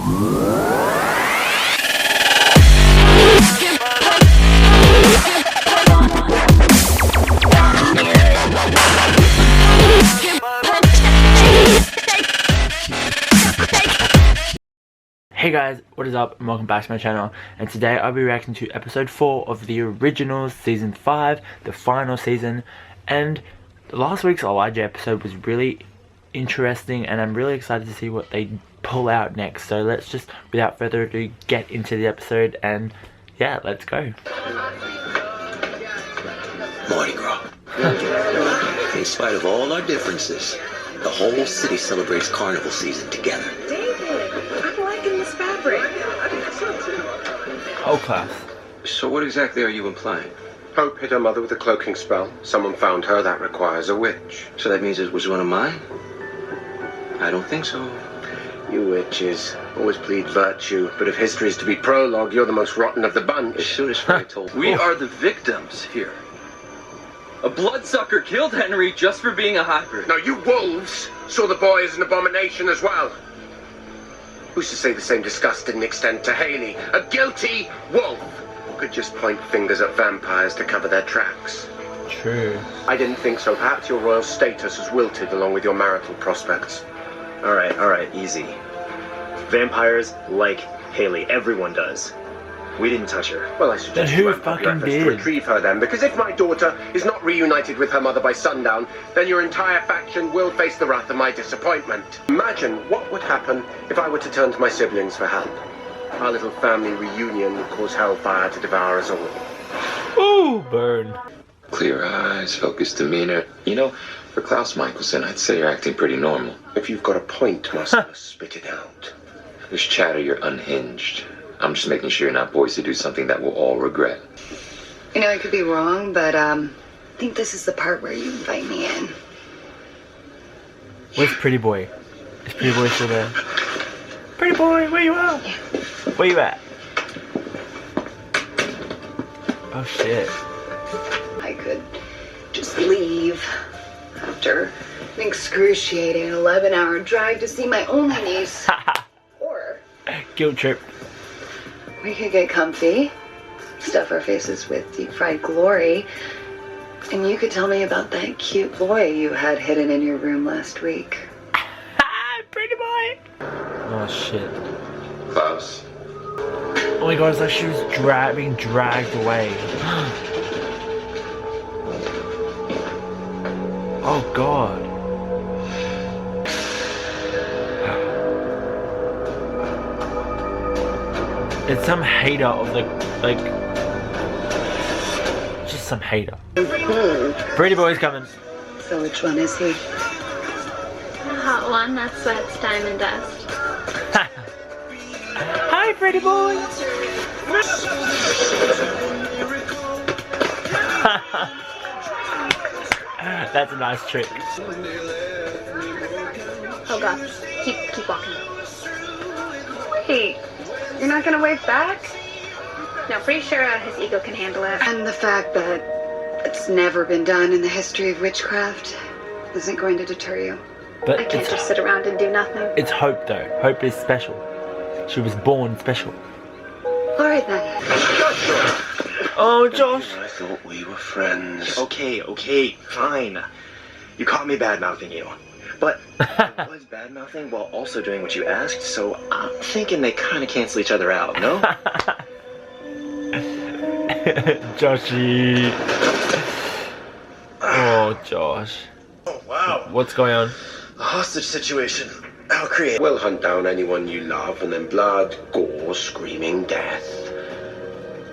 Hey guys, what is up and welcome back to my channel, and today I'll be reacting to episode 4 of the original season 5, the final season. And last week's Elijah episode was really interesting and I'm really excited to see what they pull out next. So let's just, without further ado, get into the episode and yeah, let's go. Mardi Gras. In spite of all our differences, the whole city celebrates carnival season together. I'm liking this fabric. Whole class. So what exactly are you implying? Hope hit her mother with a cloaking spell. Someone found her. That requires a witch. So that means it was one of mine? I don't think so. You witches always plead virtue, but if history is to be prologue, you're the most rotten of the bunch. As soon as Freddy told me. We are the victims here. A bloodsucker killed Henry just for being a hybrid. Now you wolves saw the boy as an abomination as well. Who's to say the same disgust didn't extend to Haley? A guilty wolf could just point fingers at vampires to cover their tracks. True. I didn't think so. Perhaps your royal status has wilted along with your marital prospects. Alright, easy. Vampires like Haley. Everyone does. We didn't touch her. Well, I suggest Then who you ramp up your fucking efforts to did? retrieve her then, because if my daughter is not reunited with her mother by sundown, then your entire faction will face the wrath of my disappointment. Imagine what would happen if I were to turn to my siblings for help. Our little family reunion would cause hellfire to devour us all. Ooh, burn. Clear eyes, focused demeanor. You know, for Klaus Michelson, I'd say you're acting pretty normal. If you've got a point, Marcellus, spit it out. This chatter, you're unhinged. I'm just making sure you're not poised to do something that we'll all regret. You know, I could be wrong, but I think this is the part where you invite me in. Where's Pretty Boy? Is Pretty Boy still there? Pretty Boy, where you at? Where you at? Oh shit. I could just leave after an excruciating 11-hour drive to see my only niece. Or Guilt trip. we could get comfy, stuff our faces with deep fried glory, and you could tell me about that cute boy you had hidden in your room last week. Pretty Boy. Oh shit. Klaus? Oh my god, it's like she was being dragged away. Oh god. It's some hater of the, like, just some hater. Pretty Boy's coming. So which one is he? The hot one that sweats diamond dust. Hi, Pretty Boy. That's a nice trick. Oh god, keep walking. Wait, you're not gonna wave back? No, pretty sure his ego can handle it. And the fact that it's never been done in the history of witchcraft isn't going to deter you. But I can't just sit around and do nothing. it's Hope though. Hope is special. She was born special. Alright then. Oh, Josh. I thought we were friends. Okay, fine. You caught me bad-mouthing you. But I was bad-mouthing while also doing what you asked, so I'm thinking they kind of cancel each other out, no? Joshy. Oh, Josh. Oh, wow. What's going on? A hostage situation. How creative. We'll hunt down anyone you love, and then blood, gore, screaming death.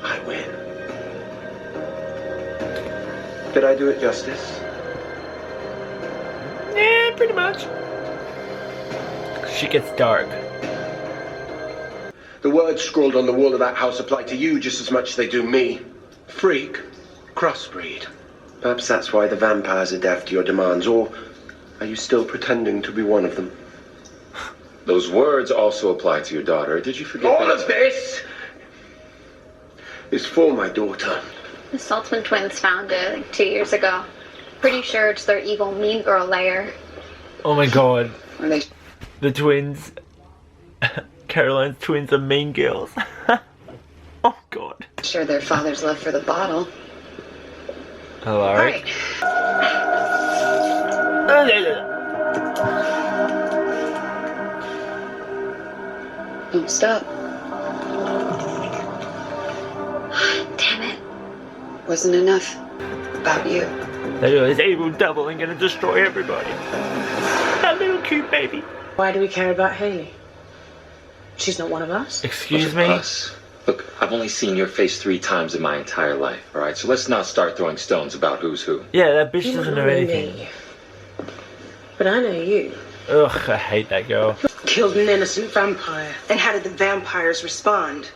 I win. Did I do it justice? Yeah, pretty much. She gets dark. The words scrawled on the wall of that house apply to you just as much as they do me. Freak, crossbreed. Perhaps that's why the vampires are deaf to your demands, or are you still pretending to be one of them? Those words also apply to your daughter. Did you forget All that? of this is for my daughter. The Saltzman twins found it like 2 years ago. Pretty sure it's their evil mean girl lair. Oh my god. Are they The twins Caroline's twins are mean girls. Oh god. Sure, their father's love for the bottle. Hello. All right. Don't stop. Damn it. Wasn't enough about you. This evil devil and gonna destroy everybody. That little cute baby. Why do we care about Haley? She's not one of us. Excuse me? Us. Look, I've only seen your face 3 times in my entire life, alright? So let's not start throwing stones about who's who. Yeah, that bitch You doesn't might know not anything. me, but I know you. Ugh, I hate that girl. Killed an innocent vampire. And how did the vampires respond?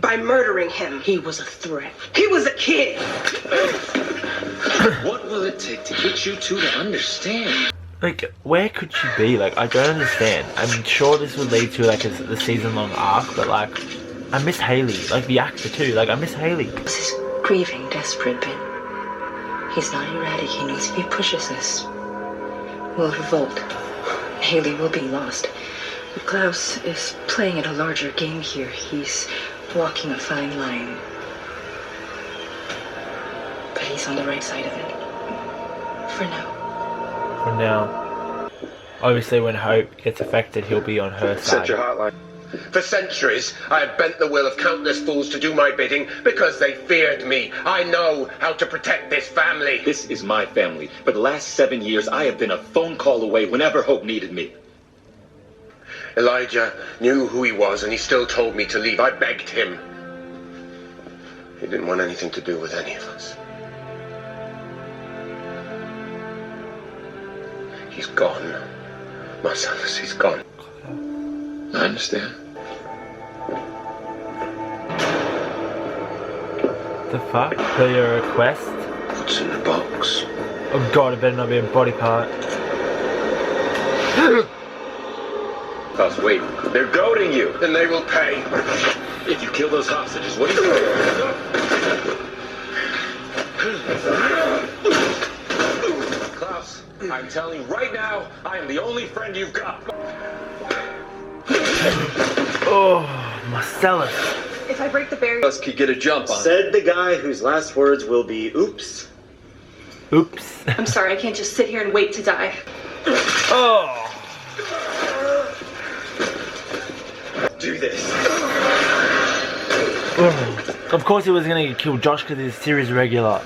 By murdering him. He was a threat. He was a kid. What will it take to get you two to understand? Like, where could she be? Like, I don't understand. I'm sure this would lead to, like, the season-long arc, but, like, I miss Haley. Like, the actor, too. Like, I miss Haley. This is grieving, desperate, but he's not erratic. He knows if he pushes us, we'll revolt. Haley will be lost. But Klaus is playing at a larger game here. He's walking a fine line. But he's on the right side of it. For now. For now. Obviously, when Hope gets affected, he'll be on her side. Set your hotline. For centuries, I have bent the will of countless fools to do my bidding because they feared me. I know how to protect this family. This is my family. For the last 7 years, I have been a phone call away whenever Hope needed me. Elijah knew who he was, and he still told me to leave. I begged him. He didn't want anything to do with any of us. He's gone. Marcellus, he's gone. I understand. The fuck? Per your request? What's in the box? Oh god, it better not be a body part. Klaus, wait. They're goading you. Then they will pay. If you kill those hostages, what do you Klaus, I'm telling you right now, I am the only friend you've got. Oh, Marcellus. If I break the barrier, Us could get a jump on. Said the guy whose last words will be oops. Oops. I'm sorry, I can't just sit here and wait to die. Oh. Do this. Oh. Of course he was gonna kill Josh because he's a series regular.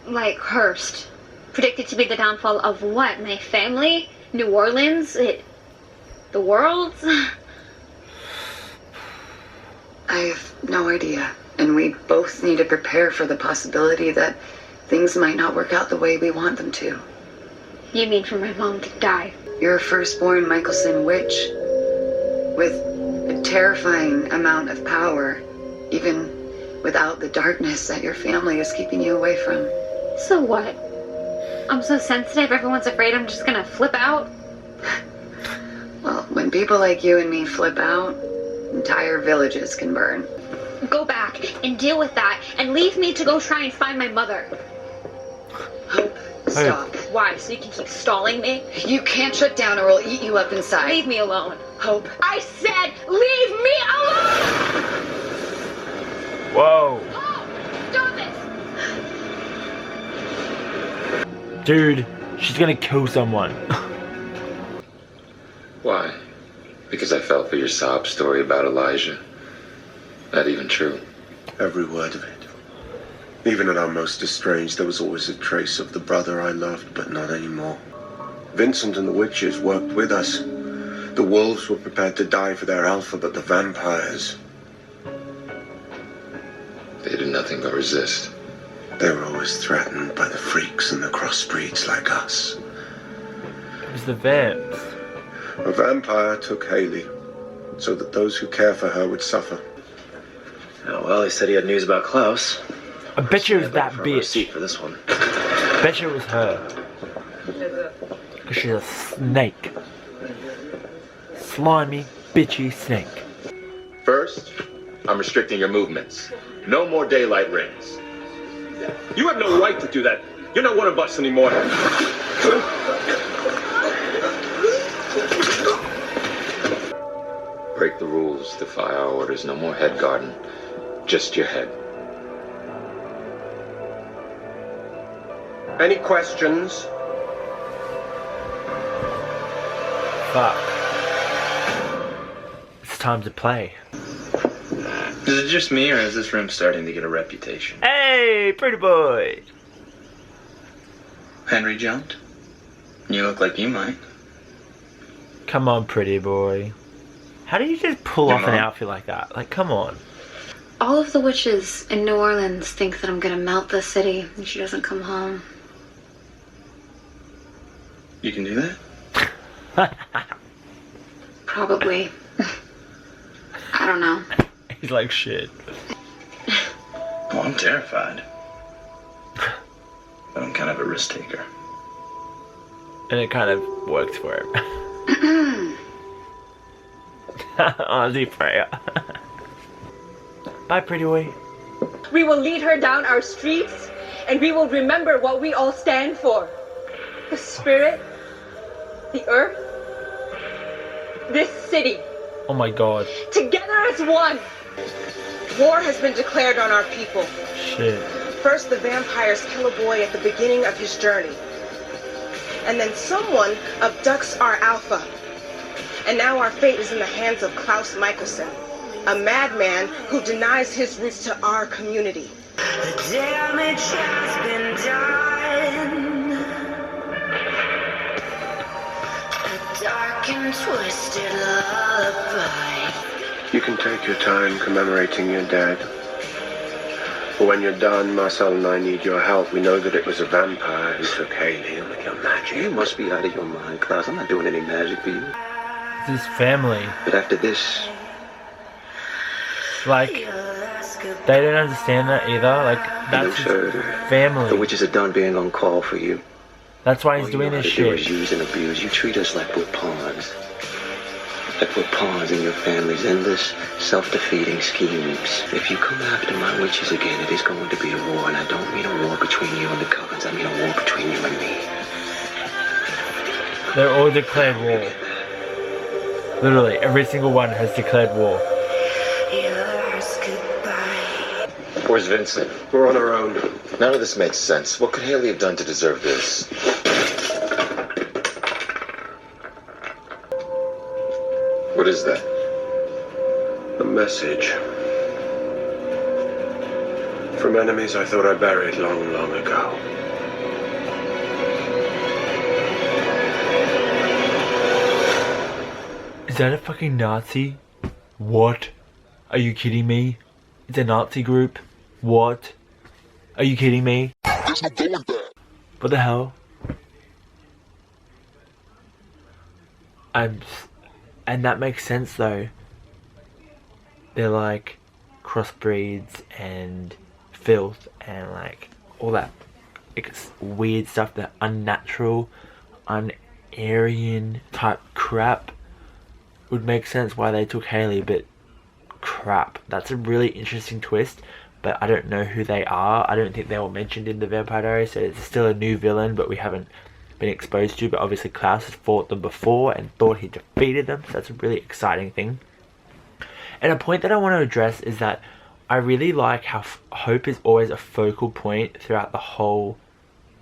Like Hearst. Predicted to be the downfall of what? My family? New Orleans? The world? I have no idea. And we both need to prepare for the possibility that things might not work out the way we want them to. You mean for my mom to die? You're a firstborn Michelson witch with a terrifying amount of power, even without the darkness that your family is keeping you away from. So what? I'm so sensitive, everyone's afraid I'm just gonna flip out? Well, when people like you and me flip out, entire villages can burn. Go back and deal with that and leave me to go try and find my mother. Hope, stop. Why? So you can keep stalling me? You can't shut down or we'll eat you up inside. Leave me alone. Hope. I said leave me alone! Whoa. Oh, stop it! Dude, she's gonna kill someone. Why? Because I fell for your sob story about Elijah. Not even true. Every word of it. Even at our most estranged, there was always a trace of the brother I loved, but not anymore. Vincent and the witches worked with us. The wolves were prepared to die for their alpha, but the vampires... They did nothing but resist. They were always threatened by the freaks and the crossbreeds like us. It was the vamps. A vampire took Haley, so that those who care for her would suffer. Oh, well, he said he had news about Klaus. I bet you it was that Front row seat bitch. for this one. I bet you it was her. Because she's a snake. Slimy, bitchy snake. First, I'm restricting your movements. No more daylight rings. You have no right to do that. You're not one of us anymore. break the rules, defy our orders. No more head garden. Just your head. Any questions? Fuck. It's time to play. Is it just me, or is this room starting to get a reputation? Hey, pretty boy! Henry jumped? You look like you might. Come on, pretty boy. How do you just pull Your off an mom? outfit like that? Like, come on. All of the witches in New Orleans think that I'm gonna melt the city and she doesn't come home. You can do that? Probably. I don't know. He's like, shit. Well, I'm terrified. But I'm kind of a risk taker. And it kind of works for him. Honestly, Freya. Bye, pretty boy. We will lead her down our streets, and we will remember what we all stand for. The spirit, the earth, this city. Oh my god. Together as one. War has been declared on our people. Shit. First, the vampires kill a boy at the beginning of his journey. And then someone abducts our alpha. And now our fate is in the hands of Klaus Michelson, a madman who denies his roots to our community. The damage has been done. A dark and twisted lullaby. You can take your time commemorating your dead. But when you're done, Marcel and I need your help. We know that it was a vampire who took Haley. With your magic. You must be out of your mind, Klaus. I'm not doing any magic for you. This family. But after this, Like, they don't understand that either. Like, that's his family. the witches are done being on call for you. That's why he's All you doing know this how to do shit. is use and abuse. You treat us like we're pawns. Like we're pawns in your family's endless, self-defeating schemes. If you come after my witches again, it is going to be a war. And I don't mean a war between you and the Covens. I mean a war between you and me. They're all declared war. Literally, every single one has declared war. Where's Vincent? We're on our own. None of this makes sense. What could Haley have done to deserve this? What is that? A message. From enemies I thought I buried long, long ago. Is that a fucking Nazi? What? Are you kidding me? It's a Nazi group? What? Are you kidding me? There's no going back. What the hell? And that makes sense though. They're like crossbreeds and filth and like all that weird stuff, that unnatural, un-Aryan type crap would make sense why they took Haley, but crap. That's a really interesting twist, but I don't know who they are. I don't think they were mentioned in the Vampire Diaries, so it's still a new villain, but we haven't been exposed to. But obviously Klaus has fought them before and thought he defeated them, so that's a really exciting thing. And a point that I want to address is that I really like how Hope is always a focal point throughout the whole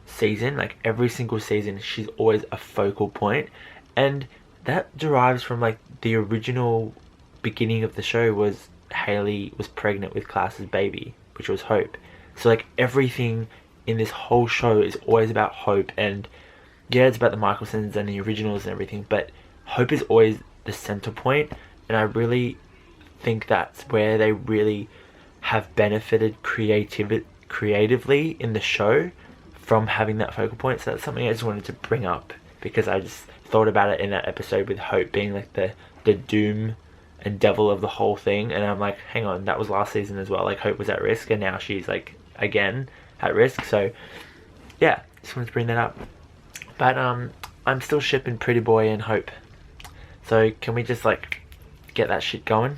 season. Like every single season she's always a focal point, and that derives from like the original beginning of the show was Haley was pregnant with Klaus's baby, which was Hope. So like everything in this whole show is always about Hope, and yeah, it's about the Michelsons and the originals and everything, but Hope is always the center point, and I really think that's where they really have benefited creatively in the show from having that focal point. So that's something I just wanted to bring up because I just thought about it in that episode with Hope being like the doom and devil of the whole thing, and I'm like, hang on, that was last season as well. Like Hope was at risk and now she's like again at risk. So yeah, just wanted to bring that up. But I'm still shipping Pretty Boy and Hope, so can we just like get that shit going?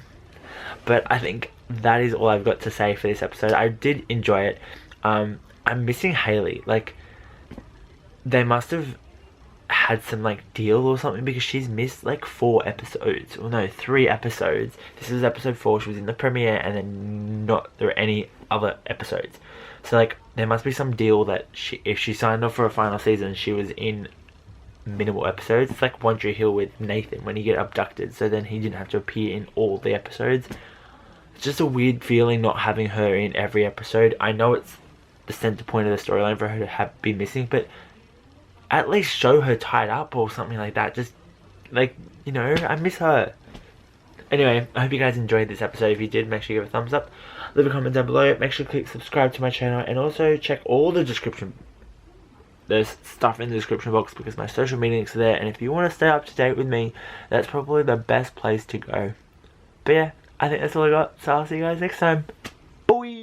But I think that is all I've got to say for this episode. I did enjoy it. I'm missing Haley. Like, they must have had had some like deal or something, because she's missed like 4 episodes, or no, 3 episodes. This is episode 4. She was in the premiere, and then not there were any other episodes. So like there must be some deal that if she signed off for a final season, she was in minimal episodes. It's like One Tree Hill with Nathan when he get abducted, so then he didn't have to appear in all the episodes. It's just a weird feeling not having her in every episode. I know it's the center point of the storyline for her to have been missing, but at least show her tied up or something like that. Just like, you know, I miss her. Anyway, I hope you guys enjoyed this episode. If you did, make sure you give a thumbs up, leave a comment down below, make sure to click subscribe to my channel, and also check all the description. There's stuff in the description box because my social media links are there, and if you want to stay up to date with me, that's probably the best place to go. But yeah, I think that's all I got, so I'll see you guys next time. Bye!